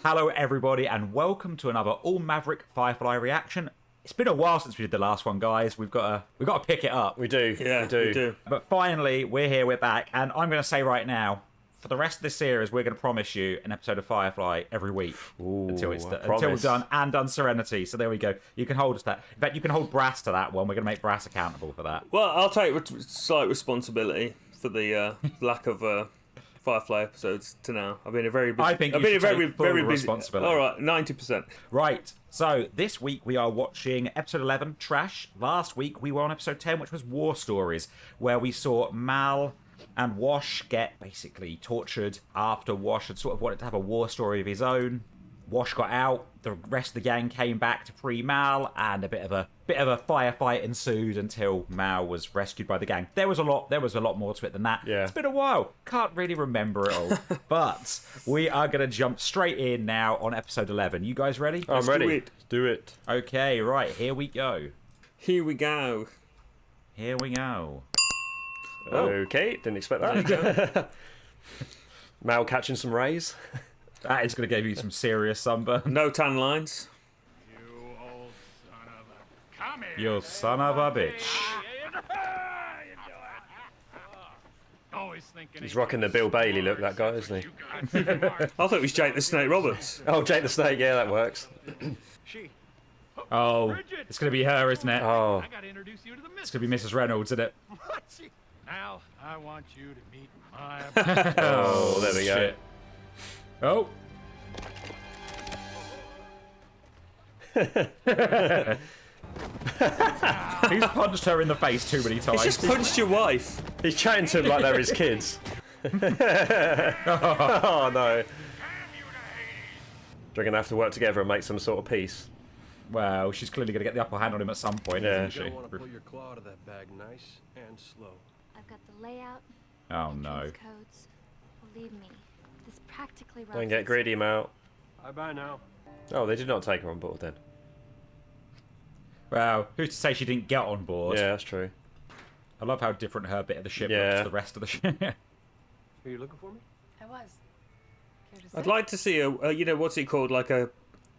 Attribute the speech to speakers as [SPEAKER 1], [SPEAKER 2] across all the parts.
[SPEAKER 1] Hello everybody and welcome to another All Maverick Firefly reaction. It's been a while since we did the last one, guys. We've got to pick it up.
[SPEAKER 2] We do.
[SPEAKER 3] Yeah, we do.
[SPEAKER 1] But finally, we're here, we're back, and I'm going to say right now, for the rest of this series, we're going to promise you an episode of Firefly every week. until we're done Serenity. So there we go. You can hold us that. In fact, you can hold Brass to that one. We're going to make Brass accountable for that.
[SPEAKER 3] Well, I'll take slight responsibility for the lack of Firefly episodes to now. I've been a very busy.
[SPEAKER 1] I think
[SPEAKER 3] I've been a very busy.
[SPEAKER 1] Responsibility.
[SPEAKER 3] All right, 90%.
[SPEAKER 1] Right. So this week we are watching episode 11, Trash. Last week we were on episode 10, which was War Stories, where we saw Mal and Wash get basically tortured after Wash had sort of wanted to have a war story of his own. Wash got out, the rest of the gang came back to free Mal, and a bit of a firefight ensued until Mal was rescued by the gang. There was a lot more to it than that.
[SPEAKER 2] Yeah.
[SPEAKER 1] It's been a while. Can't really remember it all. But we are going to jump straight in now on episode 11. You guys ready?
[SPEAKER 2] I'm ready.
[SPEAKER 3] Do it.
[SPEAKER 2] Do it.
[SPEAKER 1] Okay, right, here we go.
[SPEAKER 3] Here we go.
[SPEAKER 1] Here we go.
[SPEAKER 2] Okay, didn't expect that. Mal catching some rays.
[SPEAKER 1] That is going to give you some serious sunburn.
[SPEAKER 3] No tan lines.
[SPEAKER 1] You son of a bitch.
[SPEAKER 2] He's rocking the Bill Bailey look, that guy, isn't he?
[SPEAKER 3] I thought it was Jake the Snake Roberts.
[SPEAKER 2] Oh, Jake the Snake, yeah, that works.
[SPEAKER 1] Oh, it's going to be her, isn't it?
[SPEAKER 2] Oh,
[SPEAKER 1] It's going to be Mrs. Reynolds, isn't it?
[SPEAKER 4] Now, I want you to meet my...
[SPEAKER 2] oh, there we go.
[SPEAKER 1] Shit. Oh. He's punched her in the face too many times.
[SPEAKER 3] He's just punched your wife.
[SPEAKER 2] He's chatting to him like they're his kids. Oh, no. They're going to have to work together and make some sort of peace.
[SPEAKER 1] Well, she's clearly going to get the upper hand on him at some point,
[SPEAKER 2] Yeah.
[SPEAKER 1] isn't
[SPEAKER 4] You
[SPEAKER 1] she?
[SPEAKER 4] want to pull your claw to that bag nice and slow.
[SPEAKER 5] I've got the layout.
[SPEAKER 1] Oh, no.
[SPEAKER 5] entrance codes. Believe me, this practically
[SPEAKER 2] Don't get greedy, Mal.
[SPEAKER 4] Bye-bye now.
[SPEAKER 2] Oh, they did not take her on board then.
[SPEAKER 1] Well, who's to say she didn't get on board?
[SPEAKER 2] Yeah, that's true.
[SPEAKER 1] I love how different her bit of the ship
[SPEAKER 2] Yeah.
[SPEAKER 1] looks to the rest of the ship.
[SPEAKER 4] Are you looking for me?
[SPEAKER 6] I was. Care to
[SPEAKER 3] I'd
[SPEAKER 6] say?
[SPEAKER 3] like to see a what's it called, like a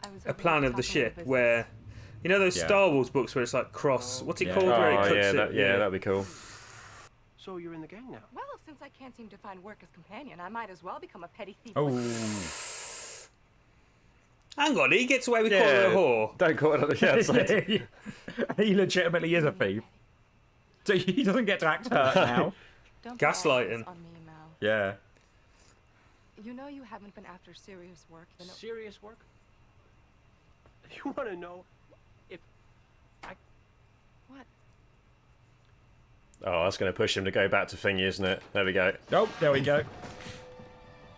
[SPEAKER 6] I was
[SPEAKER 3] a
[SPEAKER 6] hoping
[SPEAKER 3] plan
[SPEAKER 6] to
[SPEAKER 3] of the
[SPEAKER 6] talk a little
[SPEAKER 3] ship
[SPEAKER 6] business.
[SPEAKER 3] where, you know those
[SPEAKER 1] Yeah.
[SPEAKER 3] Star Wars books where it's like cross. What's it
[SPEAKER 1] Yeah.
[SPEAKER 3] called? Where it
[SPEAKER 2] Oh,
[SPEAKER 3] cuts
[SPEAKER 2] yeah,
[SPEAKER 3] it?
[SPEAKER 2] that'd be cool.
[SPEAKER 4] So you're in the gang now?
[SPEAKER 6] Well, since I can't seem to find work as companion, I might as well become a petty thief.
[SPEAKER 1] Oh.
[SPEAKER 3] Hang on, he gets away with calling her a whore.
[SPEAKER 2] Don't call it. Yeah, it's like,
[SPEAKER 1] He legitimately is a thief. So he doesn't get to act hurt now.
[SPEAKER 6] Don't put all
[SPEAKER 3] Gaslighting.
[SPEAKER 6] this on me, Mal.
[SPEAKER 1] Yeah.
[SPEAKER 6] You know you haven't been after serious work. Then
[SPEAKER 4] Serious work? You want to know if I...
[SPEAKER 6] what?
[SPEAKER 2] oh, that's going to push him to go back to thingy, isn't it? There we go.
[SPEAKER 1] Oh, there we go.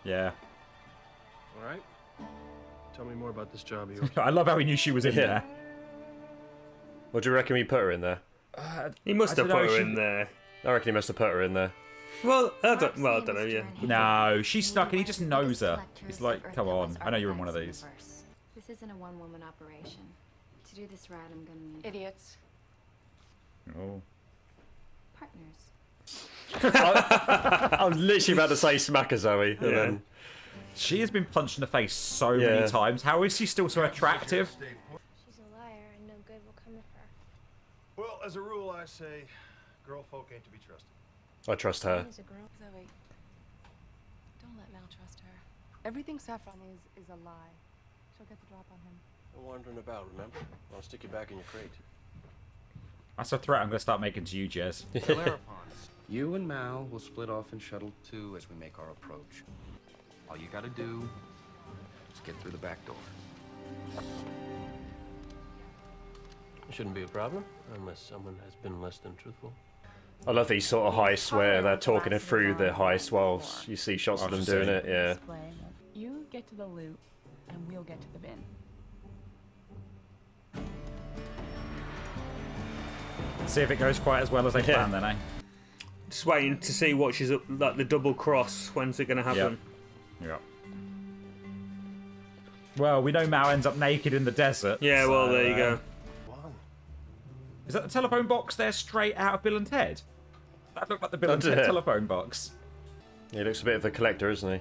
[SPEAKER 1] Yeah.
[SPEAKER 4] All right. Tell me more about this job of yours.
[SPEAKER 1] I love how he knew she was in
[SPEAKER 2] Yeah.
[SPEAKER 1] there.
[SPEAKER 2] What do you reckon we put her in there?
[SPEAKER 3] He must
[SPEAKER 1] I
[SPEAKER 3] have
[SPEAKER 1] don't
[SPEAKER 3] put
[SPEAKER 1] know,
[SPEAKER 3] her
[SPEAKER 1] she-
[SPEAKER 3] in there.
[SPEAKER 2] I reckon he must have put her in there.
[SPEAKER 3] Well, I don't know. Yeah.
[SPEAKER 1] No, she snuck and he just knows her. He's like, come on, I know you're in one of these.
[SPEAKER 5] This isn't a one-woman operation. To do this right, I'm gonna need
[SPEAKER 6] Idiots.
[SPEAKER 1] Oh.
[SPEAKER 5] partners.
[SPEAKER 2] I was literally about to say smacker Zoe. And
[SPEAKER 3] Yeah.
[SPEAKER 2] then,
[SPEAKER 1] She has been punched in the face so
[SPEAKER 2] Yeah.
[SPEAKER 1] many times. How is she still so attractive?
[SPEAKER 5] She's a liar, and no good will come of her.
[SPEAKER 7] Well, as a rule, I say, girl folk ain't to be trusted.
[SPEAKER 2] I trust her.
[SPEAKER 5] She's a girl.
[SPEAKER 6] Zoe, don't let Mal trust her. Everything Saffron is a lie. She'll get the drop on him.
[SPEAKER 4] I'm wandering about, remember? I'll stick you back in your crate.
[SPEAKER 1] That's a threat I'm going to start making to you, Jez.
[SPEAKER 8] You and Mal will split off in Shuttle 2 as we make our approach. All you gotta do is get through the back door.
[SPEAKER 4] It shouldn't be a problem, unless someone has been less than truthful.
[SPEAKER 2] I love these sort of heists where they're talking it through the heist whilst you see shots of them doing it. Yeah.
[SPEAKER 9] You get to the loot, and we'll get to the bin.
[SPEAKER 1] See if it goes quite as well as they
[SPEAKER 2] Yeah.
[SPEAKER 1] planned then, eh?
[SPEAKER 3] Just waiting to see what she's up, like the double cross. When's it going to happen?
[SPEAKER 1] Yeah. Well, we know Mao ends up naked in the desert.
[SPEAKER 3] Yeah, well,
[SPEAKER 1] so,
[SPEAKER 3] there you go.
[SPEAKER 1] Is that the telephone box there straight out of Bill and Ted? That looked like the Bill and Ted telephone box.
[SPEAKER 2] He looks a bit of a collector, isn't he?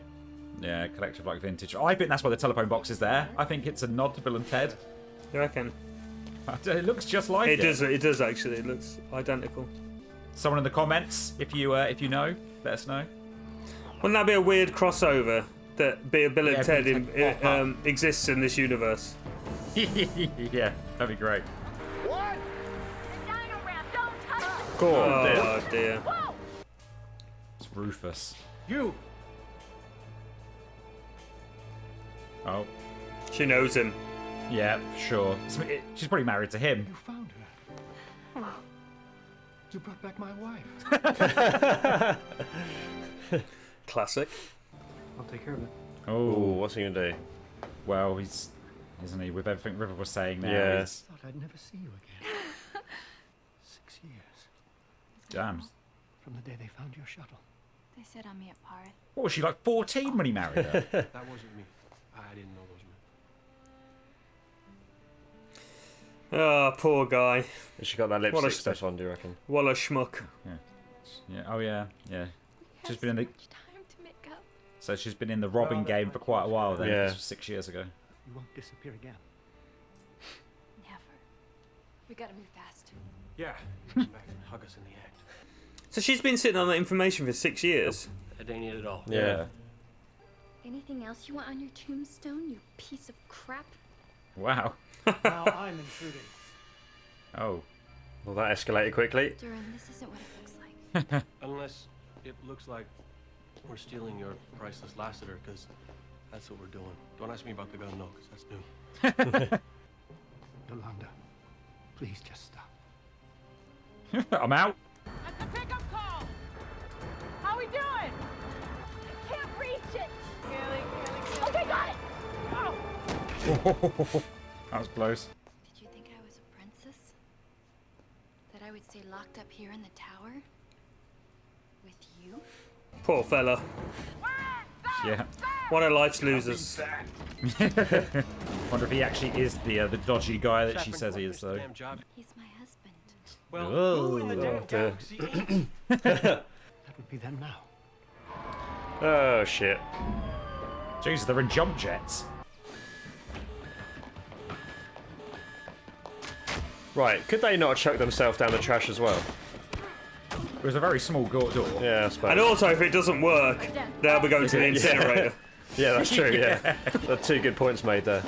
[SPEAKER 1] Yeah, collective like vintage. I think that's why the telephone box is there. I think it's a nod to Bill and Ted.
[SPEAKER 3] You reckon?
[SPEAKER 1] It looks just like it.
[SPEAKER 3] It does actually. It looks identical.
[SPEAKER 1] Someone in the comments, if you know, let us know.
[SPEAKER 3] Wouldn't that be a weird crossover that Bill and
[SPEAKER 1] Yeah,
[SPEAKER 3] Ted
[SPEAKER 1] Bill and Ted
[SPEAKER 3] exists in this universe?
[SPEAKER 1] Yeah, that'd be great.
[SPEAKER 7] What?
[SPEAKER 3] Oh dear.
[SPEAKER 1] It's Rufus.
[SPEAKER 7] You!
[SPEAKER 1] Oh,
[SPEAKER 3] She knows him.
[SPEAKER 1] yeah, sure. She's probably married to him.
[SPEAKER 8] You found her. You brought back my wife.
[SPEAKER 3] Classic.
[SPEAKER 4] I'll take care of it.
[SPEAKER 2] Ooh,
[SPEAKER 1] Oh,
[SPEAKER 2] what's he gonna do?
[SPEAKER 1] well, isn't he? With everything River was saying now.
[SPEAKER 2] Yeah.
[SPEAKER 1] He's,
[SPEAKER 8] Thought I'd never see you again. 6 years.
[SPEAKER 1] damn.
[SPEAKER 8] From the day they found your shuttle.
[SPEAKER 5] They sit on me at Parth.
[SPEAKER 1] What was she, like 14 when he married her?
[SPEAKER 4] That wasn't me. I didn't know those men.
[SPEAKER 3] Oh, poor guy.
[SPEAKER 2] Has she got that
[SPEAKER 3] What a
[SPEAKER 2] lipstick
[SPEAKER 3] step.
[SPEAKER 2] stuff on, do you reckon?
[SPEAKER 3] What a schmuck.
[SPEAKER 1] Yeah. Oh yeah. She's been in the.
[SPEAKER 5] Much time to make up.
[SPEAKER 1] So she's been in the robbing game for quite a while then.
[SPEAKER 2] Yeah.
[SPEAKER 1] This was 6 years ago.
[SPEAKER 8] You won't disappear again.
[SPEAKER 5] Never. We gotta move fast.
[SPEAKER 4] Yeah. Come back and hug us in the act.
[SPEAKER 3] So she's been sitting on that information for 6 years.
[SPEAKER 4] That ain't it at all.
[SPEAKER 2] Yeah.
[SPEAKER 5] Anything else you want on your tombstone, you piece of crap?
[SPEAKER 1] Wow.
[SPEAKER 4] Now I'm intruding.
[SPEAKER 1] Oh.
[SPEAKER 2] Well, that escalated quickly.
[SPEAKER 5] Durran, this isn't what it looks like.
[SPEAKER 4] Unless it looks like we're stealing your priceless Lassiter, because that's what we're doing. Don't ask me about the gun, no, because that's new.
[SPEAKER 8] Yolanda, please just stop.
[SPEAKER 1] I'm out.
[SPEAKER 9] That's the pickup call! How we doing?
[SPEAKER 5] Can't reach it!
[SPEAKER 9] Killing.
[SPEAKER 5] Okay, got it!
[SPEAKER 1] That was close.
[SPEAKER 5] Did you think I was a princess? That I would stay locked up here in the tower? With you?
[SPEAKER 3] Poor fella.
[SPEAKER 1] Yeah.
[SPEAKER 3] One of life's losers.
[SPEAKER 1] Wonder if he actually is the dodgy guy that she
[SPEAKER 4] Saffron,
[SPEAKER 1] says he
[SPEAKER 4] finish
[SPEAKER 1] is
[SPEAKER 4] the
[SPEAKER 1] though.
[SPEAKER 4] damn job.
[SPEAKER 5] He's my husband.
[SPEAKER 4] Well,
[SPEAKER 1] Oh,
[SPEAKER 4] who in the damn
[SPEAKER 2] dear.
[SPEAKER 4] galaxy?
[SPEAKER 8] That would be them now.
[SPEAKER 2] Oh, shit.
[SPEAKER 1] Jesus, they're in jump jets.
[SPEAKER 2] Right, could they not have chucked themselves down the trash as well?
[SPEAKER 1] It was a very small door.
[SPEAKER 2] Yeah, I suppose.
[SPEAKER 3] And also, if it doesn't work, they'll be going to the incinerator.
[SPEAKER 2] Yeah, that's true, yeah. There are 2 good points made there.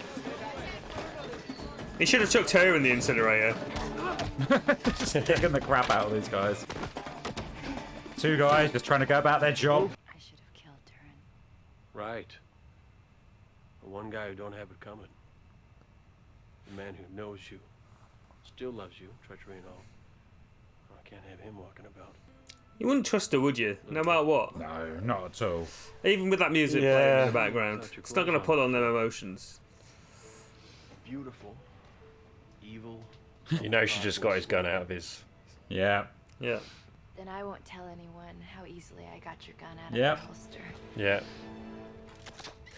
[SPEAKER 3] He should have chucked her in the incinerator.
[SPEAKER 1] Kicking the crap out of these guys. 2 guys just trying to go about their job.
[SPEAKER 5] I should have killed Durran.
[SPEAKER 4] Right. The one guy who don't have it coming. The man who knows you, still loves you, treachery and all. I can't have him walking about.
[SPEAKER 3] You wouldn't trust her, would you? No matter what.
[SPEAKER 1] No, not at all.
[SPEAKER 3] Even with that music
[SPEAKER 2] Yeah.
[SPEAKER 3] playing in the background. It's not going to pull on them emotions.
[SPEAKER 4] Beautiful, evil.
[SPEAKER 2] You know she just got his gun out of his...
[SPEAKER 1] Yeah.
[SPEAKER 3] Yeah.
[SPEAKER 5] Then I won't tell anyone how easily I got your gun out of
[SPEAKER 1] Yep.
[SPEAKER 5] the holster.
[SPEAKER 2] Yeah.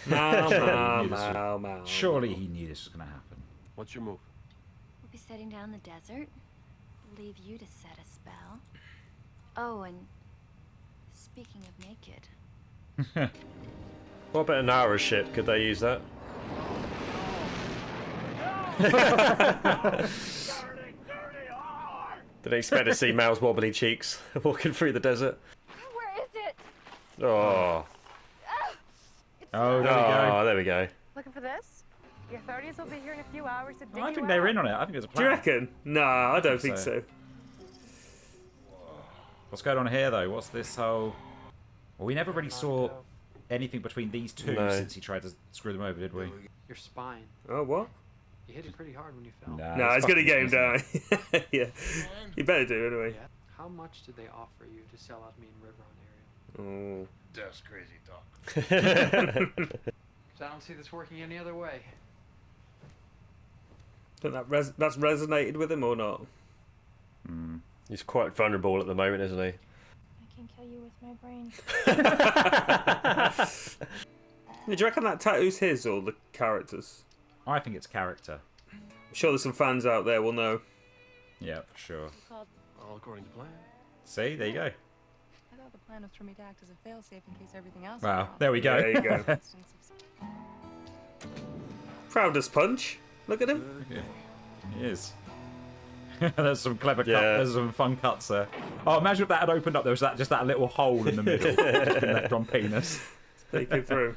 [SPEAKER 3] Mow.
[SPEAKER 1] Surely he knew this was going to happen.
[SPEAKER 4] What's your move?
[SPEAKER 5] We'll be setting down the desert. Leave you to set a spell. Oh, and speaking of naked,
[SPEAKER 2] What about an hour ship? Could they use that? Didn't expect to see Mal's wobbly cheeks walking through the desert.
[SPEAKER 5] where is it?
[SPEAKER 2] Oh.
[SPEAKER 1] Oh, there we go.
[SPEAKER 2] Oh, there we go.
[SPEAKER 6] Looking for this? Your 30s will be here in a few hours to dig
[SPEAKER 1] I
[SPEAKER 6] you
[SPEAKER 1] think they were
[SPEAKER 6] out.
[SPEAKER 1] in on it. I think it was a
[SPEAKER 3] Do
[SPEAKER 1] plan.
[SPEAKER 3] you reckon? No, I don't think so.
[SPEAKER 1] What's going on here, though? What's this whole... Well, we never really saw anything between these 2
[SPEAKER 2] No.
[SPEAKER 1] since he tried to screw them over, did we?
[SPEAKER 10] Your spine.
[SPEAKER 3] Oh, what?
[SPEAKER 10] You hit it pretty hard when you fell.
[SPEAKER 1] Nah,
[SPEAKER 3] No, it's going to
[SPEAKER 1] fucking
[SPEAKER 3] get him
[SPEAKER 1] easy.
[SPEAKER 3] down. Yeah. You better do, anyway.
[SPEAKER 10] Yeah. How much did they offer you to sell out me in River area?
[SPEAKER 3] Oh.
[SPEAKER 7] That's crazy talk.
[SPEAKER 10] Because I don't see this working any other way.
[SPEAKER 3] Think that's resonated with him or not?
[SPEAKER 2] He's quite vulnerable at the moment, isn't he?
[SPEAKER 5] I can kill you with my brain.
[SPEAKER 3] Do you reckon that tattoo's his or the character's?
[SPEAKER 1] I think it's character.
[SPEAKER 3] I'm sure there's some fans out there will know.
[SPEAKER 1] Yeah, for sure.
[SPEAKER 4] All according to plan.
[SPEAKER 1] See, there you go.
[SPEAKER 5] I thought
[SPEAKER 6] thought the plan was for me to act as a failsafe in case everything else.
[SPEAKER 1] Wow,
[SPEAKER 6] went wrong.
[SPEAKER 1] there we go.
[SPEAKER 3] There you go.
[SPEAKER 6] Instance of-
[SPEAKER 3] Proud as punch. Look at him.
[SPEAKER 1] He is. There's some clever cuts.
[SPEAKER 2] Yeah.
[SPEAKER 1] There's some fun cuts there. Oh, imagine if that had opened up. There was just that little hole in the middle, just been left on penis.
[SPEAKER 3] Peeking through.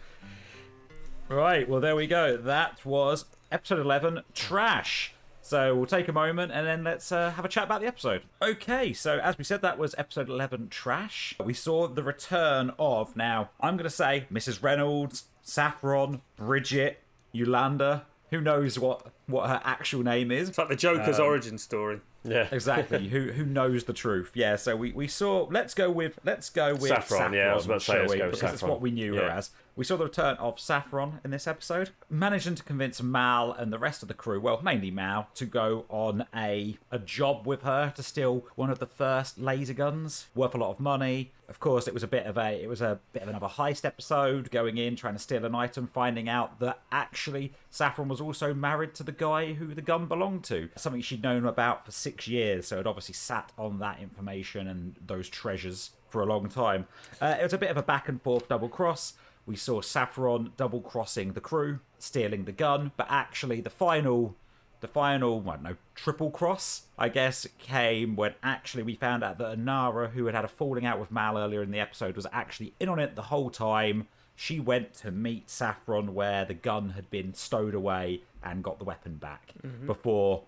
[SPEAKER 1] Right. Well, there we go. That was episode 11, Trash. So we'll take a moment and then let's have a chat about the episode. Okay, so as we said, that was episode 11, Trash. We saw the return of, now, I'm going to say, Mrs. Reynolds, Saffron, Bridget, Yolanda. Who knows what her actual name is?
[SPEAKER 3] It's like the Joker's origin story.
[SPEAKER 2] Yeah.
[SPEAKER 1] Exactly. Who knows the truth? Yeah. So we saw. Let's go with
[SPEAKER 2] Saffron. Yeah, I was about to say let's go with
[SPEAKER 1] because it's
[SPEAKER 2] Saffron.
[SPEAKER 1] what we knew her
[SPEAKER 2] Yeah.
[SPEAKER 1] as. We saw the return of Saffron in this episode, managing to convince Mal and the rest of the crew, well, mainly Mal, to go on a job with her to steal one of the first laser guns, worth a lot of money. Of course, it was a bit of another heist episode, going in, trying to steal an item, finding out that actually Saffron was also married to the guy who the gun belonged to. Something she'd known about for 6 years, so it obviously sat on that information and those treasures for a long time. It was a bit of a back and forth double cross. We saw Saffron double crossing the crew, stealing the gun, but actually the final, I don't know, triple cross, I guess, came when actually we found out that Anara, who had a falling out with Mal earlier in the episode, was actually in on it the whole time. She went to meet Saffron where the gun had been stowed away and got the weapon back before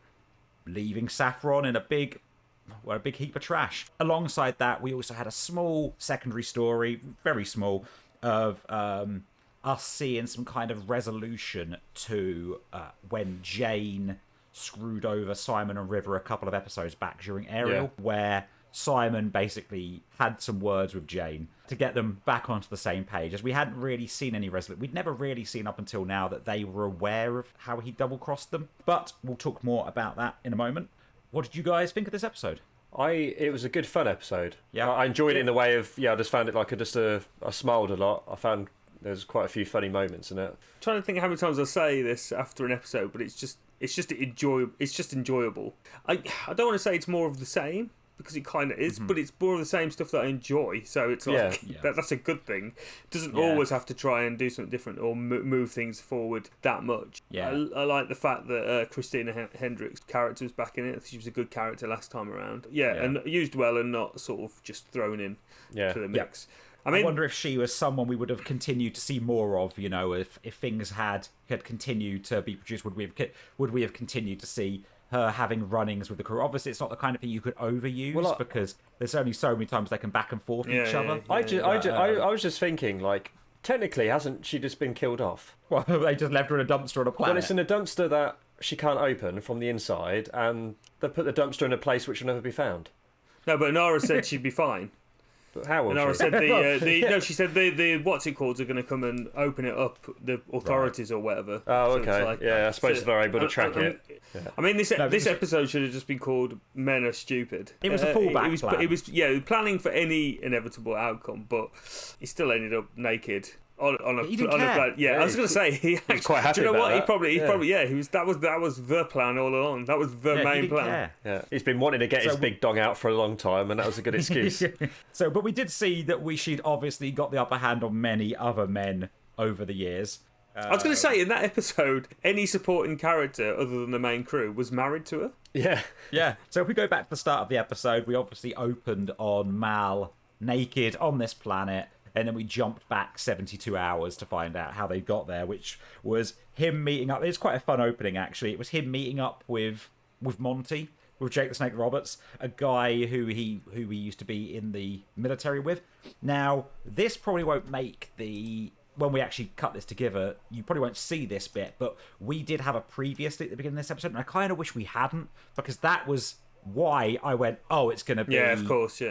[SPEAKER 1] leaving Saffron in a big heap of trash. Alongside that, we also had a small secondary story, very small, of us seeing some kind of resolution to when Jane screwed over Simon and River a couple of episodes back during Ariel, where Simon basically had some words with Jane to get them back onto the same page, as we hadn't really seen any resolution. We'd never really seen up until now that they were aware of how he double-crossed them, but we'll talk more about that in a moment. What did you guys think of this episode?
[SPEAKER 2] It was a good fun episode.
[SPEAKER 1] Yeah.
[SPEAKER 2] I enjoyed it in the way of, I just found it like I smiled a lot. I found there's quite a few funny moments in it.
[SPEAKER 3] I'm trying to think how many times I say this after an episode, but it's just enjoyable. I don't want to say it's more of the same, because it kind of is, but it's more of the same stuff that I enjoy. So it's like that's a good thing. It doesn't always have to try and do something different or move things forward that much.
[SPEAKER 1] Yeah.
[SPEAKER 3] I like the fact that Christina Hendricks' character was back in it. She was a good character last time around. And used well and not sort of just thrown in to the mix. I mean,
[SPEAKER 1] I wonder if she was someone we would have continued to see more of. You know, if things had continued to be produced, would we have continued to see her having run-ins with the crew? Obviously, it's not the kind of thing you could overuse because there's only so many times they can back and forth each other.
[SPEAKER 2] I was just thinking, like, technically, hasn't she just been killed off?
[SPEAKER 1] Well, they just left her in a dumpster on a planet.
[SPEAKER 2] Well, it's in a dumpster that she can't open from the inside, and they put the dumpster in a place which will never be found.
[SPEAKER 3] No, but Nara said she'd be fine.
[SPEAKER 2] But how will
[SPEAKER 3] Nara
[SPEAKER 2] she?
[SPEAKER 3] said she said the what's it called are going to come and open it up, the authorities or whatever.
[SPEAKER 2] Oh,
[SPEAKER 3] So
[SPEAKER 2] okay.
[SPEAKER 3] it's like,
[SPEAKER 2] I suppose they're able to track it.
[SPEAKER 3] I mean, this episode should have just been called "Men Are Stupid."
[SPEAKER 1] It was a fallback plan.
[SPEAKER 3] It was planning for any inevitable outcome, but he still ended up naked on a plan. Yeah, I was going to say he was
[SPEAKER 2] quite happy.
[SPEAKER 3] Do you know
[SPEAKER 2] about
[SPEAKER 3] what?
[SPEAKER 2] that.
[SPEAKER 3] He probably he was. That was the plan all along. That was the main plan.
[SPEAKER 1] Care.
[SPEAKER 2] Yeah, he's been wanting to get his big dong out for a long time, and that was a good excuse.
[SPEAKER 1] But we did see that she'd obviously got the upper hand on many other men over the years.
[SPEAKER 3] I was going to say, in that episode, any supporting character other than the main crew was married to her.
[SPEAKER 2] Yeah.
[SPEAKER 1] So if we go back to the start of the episode, we obviously opened on Mal naked on this planet, and then we jumped back 72 hours to find out how they got there, which was him meeting up. It's quite a fun opening, actually. It was him meeting up with Monty, with Jake the Snake Roberts, a guy who he used to be in the military with. Now, this probably won't make when we actually cut this together, you probably won't see this bit, but we did have a previously at the beginning of this episode, and I kind of wish we hadn't, because that was why I went, oh, it's going to be...
[SPEAKER 3] Yeah, of course,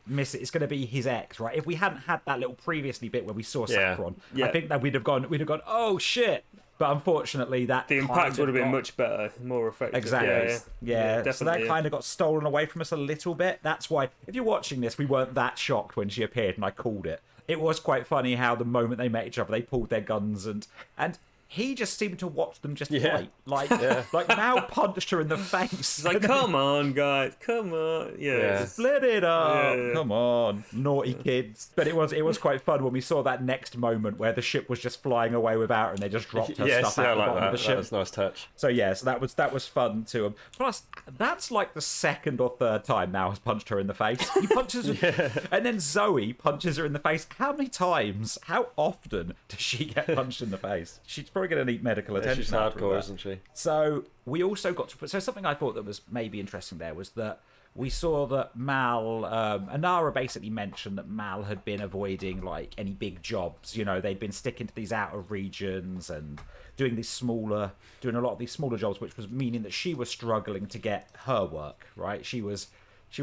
[SPEAKER 1] it's going to be his ex, right? If we hadn't had that little previously bit where we saw Saffron,
[SPEAKER 3] I
[SPEAKER 1] think that we'd have gone, oh shit! But unfortunately, the
[SPEAKER 3] impact would have been much better, more effective.
[SPEAKER 1] Exactly. Yeah. So that kind of got stolen away from us a little bit. That's why, if you're watching this, we weren't that shocked when she appeared, and I called it. It was quite funny how the moment they met each other, they pulled their guns, and he just seemed to watch them just fight. Like Mal punched her in the face.
[SPEAKER 3] It's like, come on, guys, come on. Yeah.
[SPEAKER 1] Split it up.
[SPEAKER 3] Yeah.
[SPEAKER 1] Come on, naughty kids. But it was quite fun when we saw that next moment where the ship was just flying away without her and they just dropped her stuff out the bottom of the ship.
[SPEAKER 2] That was a nice touch.
[SPEAKER 1] So that was fun to him. Plus, that's like the second or third time Mal has punched her in the face. He punches her, and then Zoe punches her in the face. How many times? How often does she get punched in the face? She's probably going to need medical attention.
[SPEAKER 2] She's hardcore, isn't she?
[SPEAKER 1] So we also got to... So something I thought that was maybe interesting there was that we saw that Mal... Anara basically mentioned that Mal had been avoiding, like, any big jobs. You know, they'd been sticking to these outer regions and doing a lot of these smaller jobs, which was meaning that she was struggling to get her work, right? She was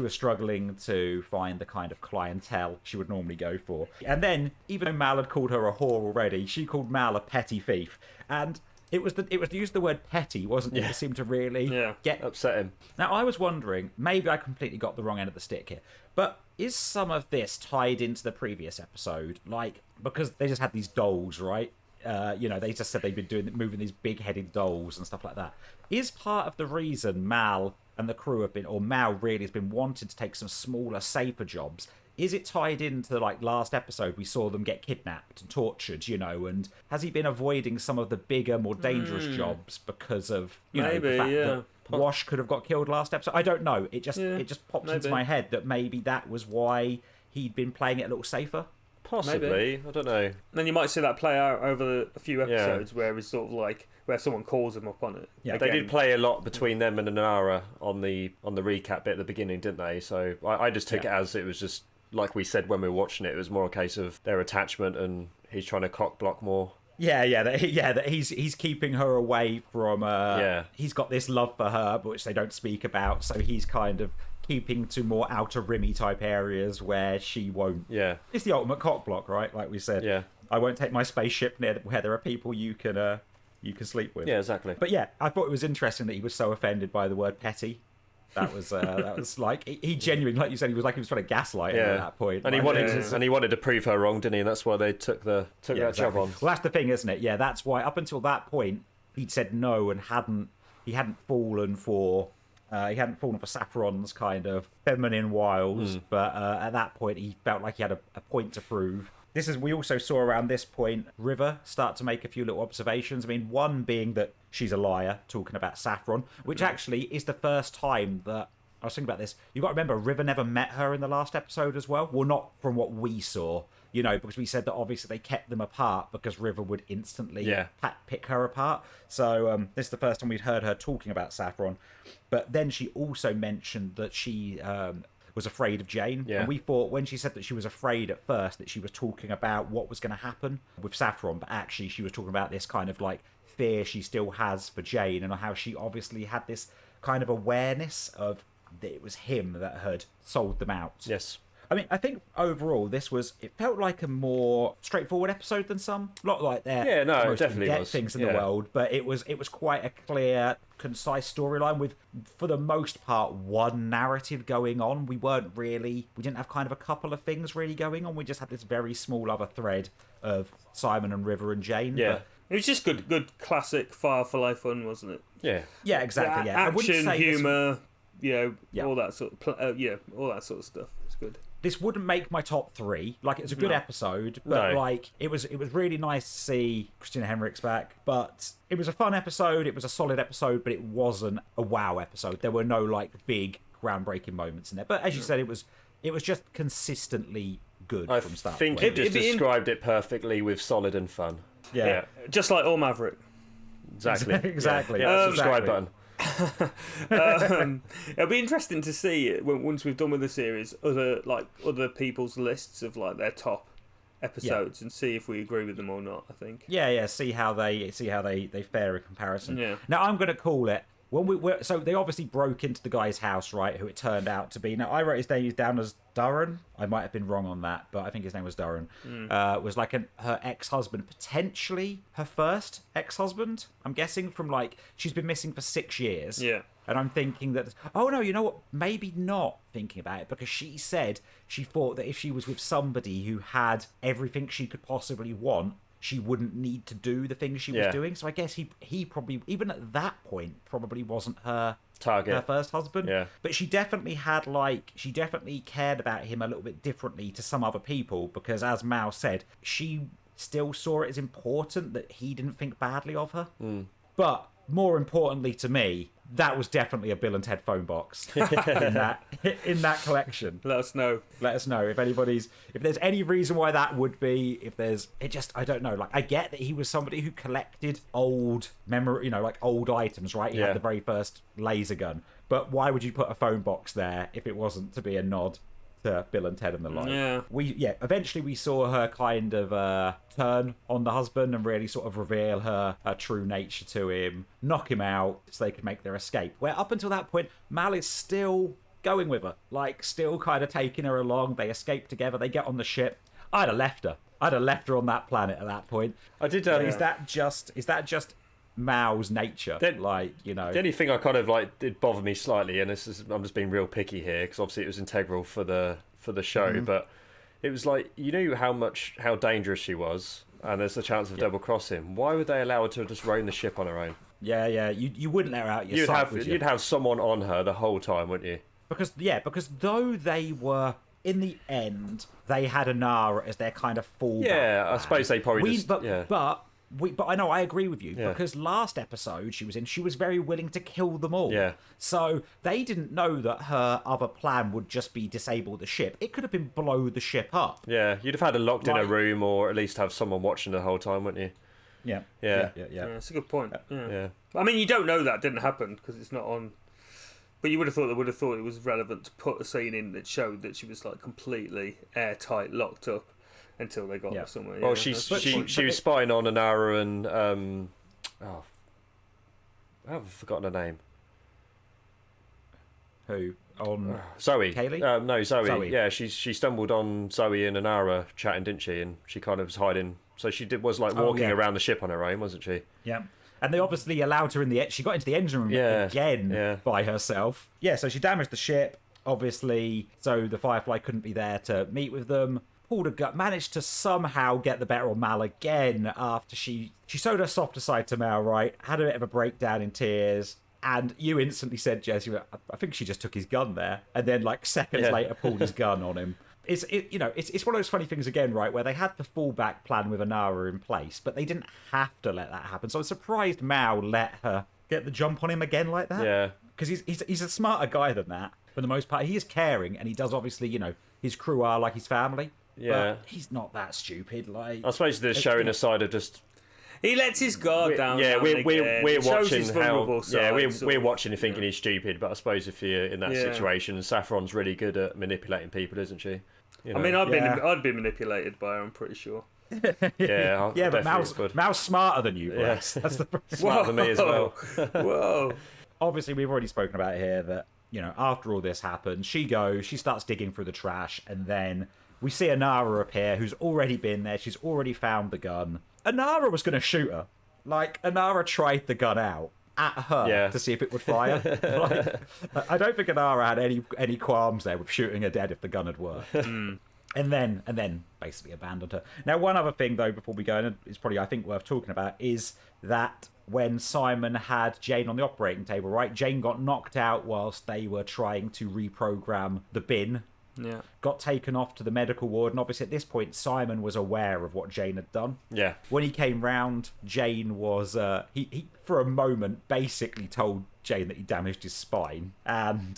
[SPEAKER 1] struggling to find the kind of clientele she would normally go for. And then, even though Mal had called her a whore already, she called Mal a petty thief. And it was the use of the word petty, wasn't it? It seemed to really get
[SPEAKER 2] upset him.
[SPEAKER 1] Now, I was wondering, maybe I completely got the wrong end of the stick here, but is some of this tied into the previous episode? Like, because they just had these dolls, right? They just said they'd been moving these big-headed dolls and stuff like that. Is part of the reason Mal and the crew have been, or Mal really has been wanting to take some smaller, safer jobs? Is it tied into, like, last episode we saw them get kidnapped and tortured, and has he been avoiding some of the bigger, more dangerous jobs because of, the fact that Wash could have got killed last episode? I don't know. It just popped into my head that maybe that was why he'd been playing it a little safer.
[SPEAKER 2] Possibly. Maybe. I don't know.
[SPEAKER 3] Then you might see that play out over a few episodes where it's sort of like where someone calls him up on it.
[SPEAKER 2] Yeah, they did play a lot between them and Anara on the recap bit at the beginning, didn't they? So I just took it as it was just like we said when we were watching it. It was more a case of their attachment and he's trying to cock block more.
[SPEAKER 1] That he's keeping her away from. He's got this love for her, but which they don't speak about. So he's kind of keeping to more outer rimmy type areas where she won't.
[SPEAKER 2] Yeah,
[SPEAKER 1] it's the ultimate cock block, right? Like we said.
[SPEAKER 2] Yeah,
[SPEAKER 1] I won't take my spaceship near where there are people you can sleep with.
[SPEAKER 2] Yeah, exactly.
[SPEAKER 1] But yeah, I thought it was interesting that he was so offended by the word petty. That was like he genuinely, like you said, he was trying to gaslight her at that point.
[SPEAKER 2] And he wanted to prove her wrong, didn't he? And that's why they took that job on.
[SPEAKER 1] Well, that's the thing, isn't it? Yeah, that's why up until that point he'd said no and he hadn't fallen for Saffron's kind of feminine wiles, but at that point he felt like he had a point to prove. We also saw around this point River start to make a few little observations. I mean, one being that she's a liar, talking about Saffron, which actually is the first time that I was thinking about this. You've got to remember, River never met her in the last episode as well. Well, not from what we saw, because we said that obviously they kept them apart because River would instantly pick her apart. So this is the first time we'd heard her talking about Saffron. But then she also mentioned that she was afraid of Jane. And we thought when she said that she was afraid at first that she was talking about what was going to happen with Saffron, but actually she was talking about this kind of like fear she still has for Jane and how she obviously had this kind of awareness of that it was him that had sold them out.
[SPEAKER 2] Yes.
[SPEAKER 1] I mean, I think overall it felt like a more straightforward episode than some. Not like they're most
[SPEAKER 2] definitely
[SPEAKER 1] in-depth things in the world, but it was quite a clear, concise storyline with, for the most part, one narrative going on. We didn't have kind of a couple of things really going on. We just had this very small other thread of Simon and River and Jane.
[SPEAKER 3] Yeah. It was just good classic Firefly fun, wasn't it?
[SPEAKER 1] Yeah, exactly. Yeah,
[SPEAKER 3] action, humour, all that sort of all that sort of stuff. It's good.
[SPEAKER 1] This wouldn't make my top 3. Like, it was a good episode, but like it was really nice to see Christina Henrik's back. But it was a fun episode. It was a solid episode, but it wasn't a wow episode. There were no like big groundbreaking moments in there. But as you said, it was just consistently good from start.
[SPEAKER 2] I think you just described it perfecly with solid and fun.
[SPEAKER 1] Yeah.
[SPEAKER 3] Just like All Maverick.
[SPEAKER 2] Exactly.
[SPEAKER 1] Exactly.
[SPEAKER 2] Yeah, subscribe button.
[SPEAKER 3] It'll be interesting to see once we've done with the series other people's lists of like their top episodes and see if we agree with them or not. I think
[SPEAKER 1] see how they fare in comparison. Now I'm going to call it so they obviously broke into the guy's house, right, who it turned out to be. Now I wrote his name down as Durran. I might have been wrong on that, but I think his name was Durran. Was like her ex-husband, potentially her first ex-husband. I'm guessing from like she's been missing for 6 years.
[SPEAKER 3] Yeah.
[SPEAKER 1] And I'm thinking that, oh no, you know what? Maybe not thinking about it, because she said she thought that if she was with somebody who had everything she could possibly want, she wouldn't need to do the things she was doing. So I guess he probably, even at that point, probably wasn't her
[SPEAKER 2] target,
[SPEAKER 1] her first husband.
[SPEAKER 2] Yeah.
[SPEAKER 1] But she definitely cared about him a little bit differently to some other people, because as Mal said, she still saw it as important that he didn't think badly of her. But more importantly to me, that was definitely a Bill and Ted phone box in that collection.
[SPEAKER 3] Let us know
[SPEAKER 1] if there's any reason why that would be. I don't know. Like, I get that he was somebody who collected old memory, like old items, right? He had the very first laser gun, but why would you put a phone box there if it wasn't to be a nod to Bill and Ted and the like? Eventually we saw her kind of turn on the husband and really sort of reveal her true nature to him, knock him out so they could make their escape. Where up until that point, Mal is still going with her, like still kind of taking her along. They escape together, they get on the ship. I'd have left her on that planet at that point.
[SPEAKER 2] I did.
[SPEAKER 1] Is that just Mal's nature?
[SPEAKER 2] The only thing I kind of like did bother me slightly, and I'm just being real picky here because obviously it was integral for the show, but it was like, you knew how dangerous she was, and there's a chance of double crossing. Why would they allow her to just roam the ship on her own?
[SPEAKER 1] Yeah. You wouldn't let her out your sight, would you?
[SPEAKER 2] You'd have someone on her the whole time, wouldn't you?
[SPEAKER 1] Because though they were, in the end, they had Anara as their kind of fallback.
[SPEAKER 2] Yeah, I suppose they probably
[SPEAKER 1] But I know, I agree with you, because last episode she was very willing to kill them all.
[SPEAKER 2] Yeah.
[SPEAKER 1] So they didn't know that her other plan would just be disable the ship. It could have been blow the ship up.
[SPEAKER 2] Yeah, you'd have had her locked in a room, or at least have someone watching the whole time, wouldn't you?
[SPEAKER 1] Yeah.
[SPEAKER 2] Yeah.
[SPEAKER 3] That's a good point.
[SPEAKER 2] Yeah.
[SPEAKER 3] I mean, you don't know that didn't happen because it's not on. But you would have thought it was relevant to put a scene in that showed that she was like completely airtight, locked up. Until they got somewhere.
[SPEAKER 2] Well, she was spying on Anara and I've forgotten her name.
[SPEAKER 1] Who? On
[SPEAKER 2] Zoe?
[SPEAKER 1] Kaylee?
[SPEAKER 2] No, Zoe. Yeah, she stumbled on Zoe and Anara chatting, didn't she? And she kind of was hiding. So she was like walking around the ship on her own, wasn't she?
[SPEAKER 1] Yeah. And they obviously allowed her in the. She got into the engine room again by herself. Yeah. So she damaged the ship, obviously. So the Firefly couldn't be there to meet with them. Pulled a gut, managed to somehow get the better of Mal again after she showed her softer side to Mal, right? Had a bit of a breakdown in tears, and you instantly said, Jess, I think she just took his gun there, and then like seconds later pulled his gun on him. It's one of those funny things again, right, where they had the fallback plan with Anara in place, but they didn't have to let that happen. So I'm surprised Mal let her get the jump on him again like that.
[SPEAKER 2] Yeah,
[SPEAKER 1] because he's a smarter guy than that for the most part. He is caring, and he does obviously, his crew are like his family.
[SPEAKER 2] Yeah,
[SPEAKER 1] but he's not that stupid. Like,
[SPEAKER 2] I suppose they're showing a side of just.
[SPEAKER 3] He lets his guard down.
[SPEAKER 2] Yeah, we're watching how. We're watching and thinking he's stupid, but I suppose if you're in that situation, Saffron's really good at manipulating people, isn't she?
[SPEAKER 3] I mean, I'd be manipulated by her. I'm pretty sure.
[SPEAKER 1] But Mal's smarter than you.
[SPEAKER 2] Yeah.
[SPEAKER 1] That's the
[SPEAKER 2] smarter than me as well.
[SPEAKER 3] Whoa.
[SPEAKER 1] Obviously, we've already spoken about here that after all this happens, she starts digging through the trash, and then we see Anara appear, who's already been there. She's already found the gun. Anara was going to shoot her. Like, Anara tried the gun out at her to see if it would fire. I don't think Anara had any qualms there with shooting her dead if the gun had worked. And then basically abandoned her. Now, one other thing, though, before we go, and it's probably, I think, worth talking about, is that when Simon had Jane on the operating table, right? Jane got knocked out whilst they were trying to reprogram the bin.
[SPEAKER 3] Yeah.
[SPEAKER 1] Got taken off to the medical ward, and obviously at this point Simon was aware of what Jane had done.
[SPEAKER 2] Yeah.
[SPEAKER 1] When he came round, Jane was he for a moment basically told Jane that he damaged his spine and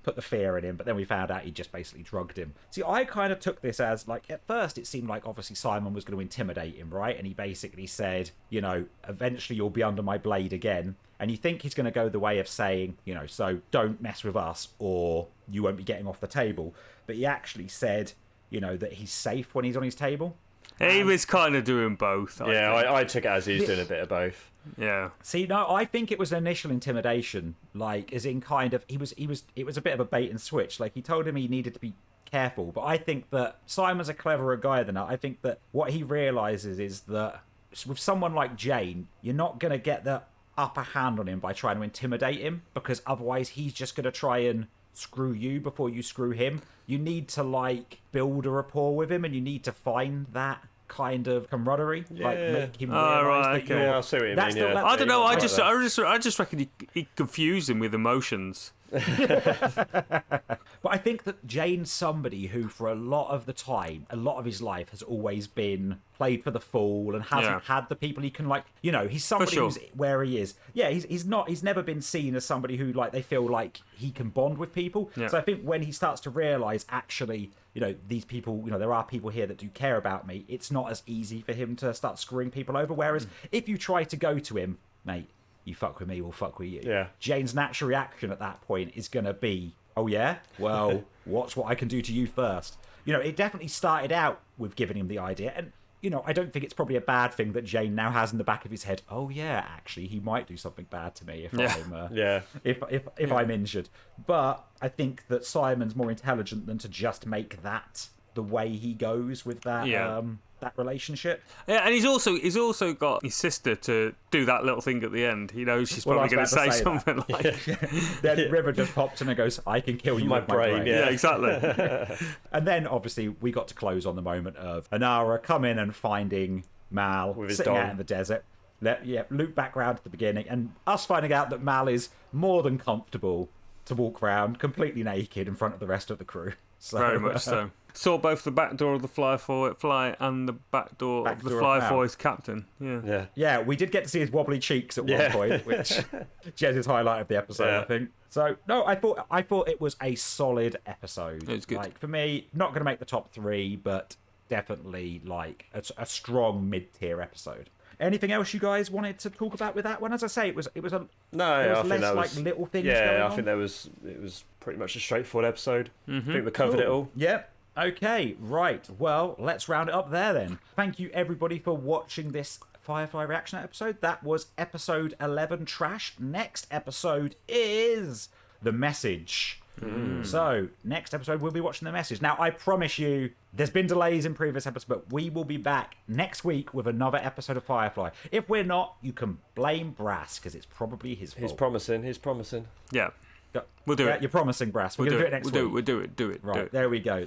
[SPEAKER 1] put the fear in him, but then we found out he just basically drugged him. See, I kind of took this as, like, at first it seemed like obviously Simon was going to intimidate him, right? And he basically said, eventually you'll be under my blade again. And you think he's going to go the way of saying, so don't mess with us or you won't be getting off the table. But he actually said, that he's safe when he's on his table.
[SPEAKER 3] He was kind of doing both.
[SPEAKER 2] I took it as he was doing a bit of both.
[SPEAKER 3] Yeah.
[SPEAKER 1] See, no, I think it was initial intimidation, like, as in kind of, it was a bit of a bait and switch. Like, he told him he needed to be careful. But I think that Simon's a cleverer guy than that. I think that what he realises is that with someone like Jane, you're not going to get the upper hand on him by trying to intimidate him, because otherwise he's just going to try and screw you before you screw him. You need to, like, build a rapport with him, and you need to find that kind of camaraderie, like make him
[SPEAKER 3] right,
[SPEAKER 1] realise that
[SPEAKER 3] okay.
[SPEAKER 2] I see what you mean. Yeah.
[SPEAKER 3] I don't know. I just reckon he confused him with emotions.
[SPEAKER 1] But I think that Jane's somebody who, for a lot of the time, a lot of his life has always been played for the fool and hasn't had the people he can, like, you know, he's somebody who's where he is. Yeah, he's never been seen as somebody who, like, they feel like he can bond with people. Yeah. So I think when he starts to realise, actually, you know, these people, you know, there are people here that do care about me, it's not as easy for him to start screwing people over. Whereas if you try to go to him, mate, you fuck with me, we'll fuck with you. Yeah. Jane's natural reaction at that point is going to be, oh yeah? Well, watch what I can do to you first. You know, it definitely started out with giving him the idea. And, you know, I don't think it's probably a bad thing that Jane now has in the back of his head, oh yeah, actually, he might do something bad to me if I'm injured. But I think that Simon's more intelligent than to just make that the way he goes with that that relationship.
[SPEAKER 3] Yeah, and he's also got his sister to do that little thing at the end. He knows she's probably going to say something like.
[SPEAKER 1] Then River just pops in and goes, "I can kill you with my brain."
[SPEAKER 3] Yeah, exactly.
[SPEAKER 1] And then obviously we got to close on the moment of Anara coming and finding Mal
[SPEAKER 2] with his
[SPEAKER 1] sitting
[SPEAKER 2] dog
[SPEAKER 1] out in the desert. Loop back round at the beginning, and us finding out that Mal is more than comfortable to walk around completely naked in front of the rest of the crew. So,
[SPEAKER 3] very much so. Saw both the back door of the Fly and the back door of the Flyboy's captain.
[SPEAKER 1] Yeah, we did get to see his wobbly cheeks at one point, which Jez's highlight of the episode, I think. So no, I thought it was a solid episode.
[SPEAKER 3] It's good.
[SPEAKER 1] Like, for me, not going to make the top 3, but definitely like a strong mid-tier episode. Anything else you guys wanted to talk about with that one? As I say, it was less like little things.
[SPEAKER 2] Yeah, I think it was pretty much a straightforward episode. I think we covered it all.
[SPEAKER 1] Yep. Okay, right. Well, let's round it up there then. Thank you everybody for watching this Firefly reaction episode. That was episode 11, Trash. Next episode is The Message. So, next episode we'll be watching The Message. Now, I promise you, there's been delays in previous episodes, but we will be back next week with another episode of Firefly. If we're not, you can blame Brass, because it's probably his fault.
[SPEAKER 2] He's promising.
[SPEAKER 3] Yeah. We'll do it.
[SPEAKER 1] You're promising, Brass. We're going to do it next week.
[SPEAKER 3] We'll do it.
[SPEAKER 1] Right, there we go.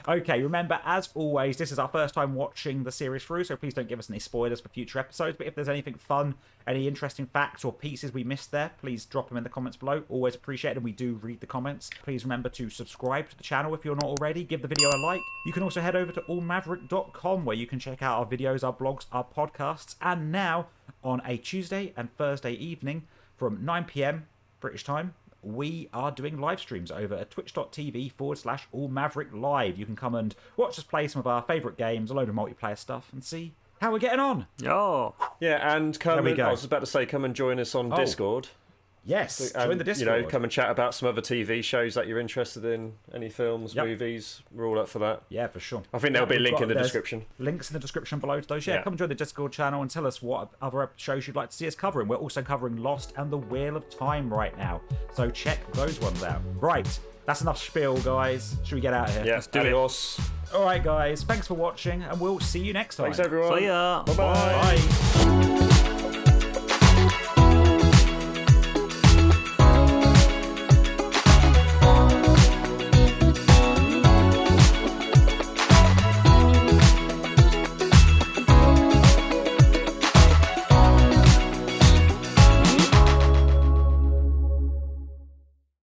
[SPEAKER 1] Okay, remember, as always, this is our first time watching the series through, so please don't give us any spoilers for future episodes. But if there's anything fun, any interesting facts or pieces we missed there, please drop them in the comments below. Always appreciate it, and we do read the comments. Please remember to subscribe to the channel if you're not already. Give the video a like. You can also head over to allmaverick.com, where you can check out our videos, our blogs, our podcasts. And now, on a Tuesday and Thursday evening from 9 p.m. British time, we are doing live streams over at twitch.tv/allmaverick live. You can come and watch us play some of our favourite games, a load of multiplayer stuff, and see how we're getting on.
[SPEAKER 3] Oh.
[SPEAKER 2] Yeah, and come and join us on Discord.
[SPEAKER 1] Yes, join the Discord.
[SPEAKER 2] You know, come and chat about some other TV shows that you're interested in, any films, movies. We're all up for that.
[SPEAKER 1] Yeah, for sure.
[SPEAKER 2] I think there'll be a link in the description.
[SPEAKER 1] Links in the description below to those. Yeah, come and join the Discord channel and tell us what other shows you'd like to see us covering. We're also covering Lost and The Wheel of Time right now, so check those ones out. Right, that's enough spiel, guys. Should we get out of here?
[SPEAKER 2] Yeah, let's do it.
[SPEAKER 1] All right, guys. Thanks for watching, and we'll see you next time.
[SPEAKER 2] Thanks, everyone.
[SPEAKER 3] See ya.
[SPEAKER 2] Bye-bye.
[SPEAKER 1] Bye.